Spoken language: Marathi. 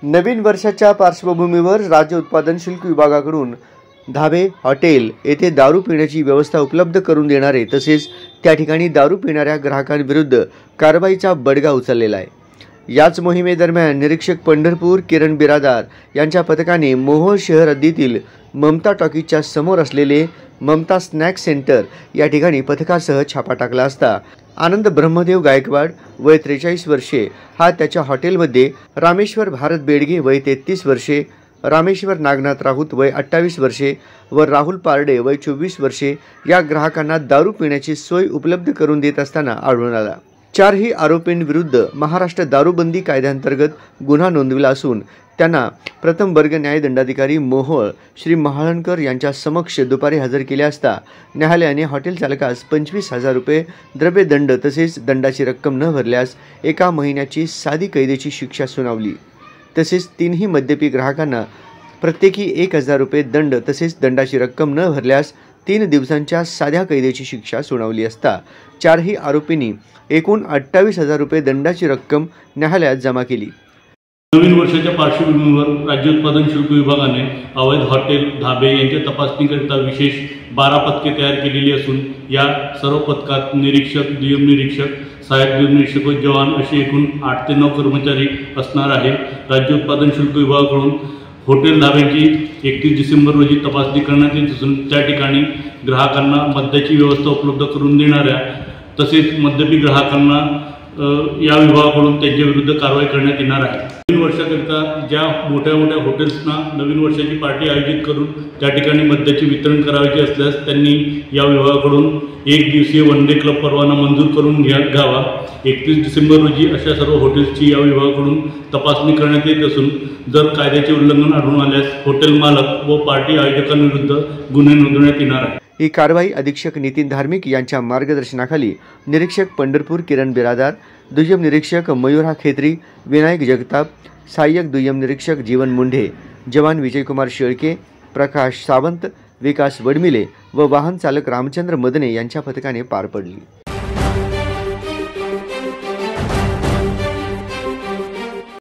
नवीन वर्षाच्या पार्श्वभूमीवर राज्य उत्पादन शुल्क विभागाकडून धाबे, हॉटेल येथे दारू पिण्याची व्यवस्था उपलब्ध करून देणारे तसेच त्या ठिकाणी दारू पिणाऱ्या ग्राहकांविरुद्ध कारवाईचा बडगा उचललेला आहे। याच मोहिमेदरम्यान निरीक्षक पंढरपूर किरण बिरादार यांच्या पथकाने मोहोळ शहर हद्दीतील ममता टॉकीजच्या समोर असलेले ममता स्नॅक सेंटर या ठिकाणी पथकासह छापा टाकला असता आनंद ब्रह्मदेव गायकवाड वय 43 वर्षे हा त्याच्या हॉटेलमध्ये रामेश्वर भारत बेडगे वय 33 वर्षे, रामेश्वर नागनाथ राऊत वय 28 वर्षे व राहुल पारडे वय 24 वर्षे या ग्राहकांना दारू पिण्याची सोय उपलब्ध करून देत असताना आढळून आला। चारही आरोपींविरुद्ध महाराष्ट्र दारूबंदी कायद्याअंतर्गत गुन्हा नोंदविला असून त्यांना प्रथम वर्ग न्याय दंडाधिकारी मोहोळ श्री महाळणकर यांच्या समक्ष दुपारी हजर केले असता न्यायालयाने हॉटेल चालकास 25,000 रुपये द्रव्यदंड तसेच दंडाची रक्कम न भरल्यास 1 महिन्याची साधी कैदेची शिक्षा सुनावली। तसेच तीनही मद्यपी ग्राहकांना प्रत्येकी 1,000 रुपये दंड तसेच दंडाची रक्कम न भरल्यास 3 दिवसांच्या साध्या कैदेची शिक्षा सुनावली असता चारही आरोपींनी एकूण 28,000 रुपये दंडाची रक्कम न्यायालयात जमा केली। नवीन वर्षाच्या पार्श्वभूमीवर राज्य उत्पादन शुल्क विभागाने अवैध हॉटेल, धाबे यांच्या तपासणीकरिता विशेष 12 पथके तयार केलेली असून या सर्व पथकात निरीक्षक, दुय्यम निरीक्षक, सहाय्यक दुय्यम निरीक्षक व जवान असे एकूण 8 ते 9 कर्मचारी असणार आहे। राज्य उत्पादन शुल्क विभागाकडून हॉटेल, धाब्यांची 31 डिसेंबर रोजी तपासणी करण्यात येत असून त्या ठिकाणी ग्राहकांना मद्याची व्यवस्था उपलब्ध करून देणाऱ्या तसेच मद्यपी ग्राहकांना या विभागाकडून त्यांच्या विरुद्ध कारवाई करण्यात येणार आहे। नवीन वर्षाकरिता ज्या मोठ्या हॉटेल्सना नवीन वर्षाची पार्टी आयोजित करून त्या ठिकाणी मद्याचे वितरण करायचे असल्यास त्यांनी या विभागाकडून 1 दिवसीय वन डे क्लब परवाना मंजूर करून घ्यावा। 31 डिसेंबर रोजी अशा सर्व हॉटेल्सची या विभागाकडून तपासणी करण्यात येत असून जर कायद्याचे उल्लंघन आढळून आल्यास हॉटेल मालक व पार्टी आयोजकांविरुद्ध गुन्हे नोंदवण्यात येणार आहे। ही कारवाई अधीक्षक नितीन धार्मिक यांच्या मार्गदर्शनाखाली निरीक्षक पंढरपूर किरण बिरादार, दुय्यम निरीक्षक मयूरा खेत्री, विनायक जगताप, सहाय्यक दुय्यम निरीक्षक जीवन मुंढे, जवान विजयकुमार शेळके, प्रकाश सावंत, विकास वडमिले व वाहन चालक रामचंद्र मदने यांच्या पथकाने पार पडली।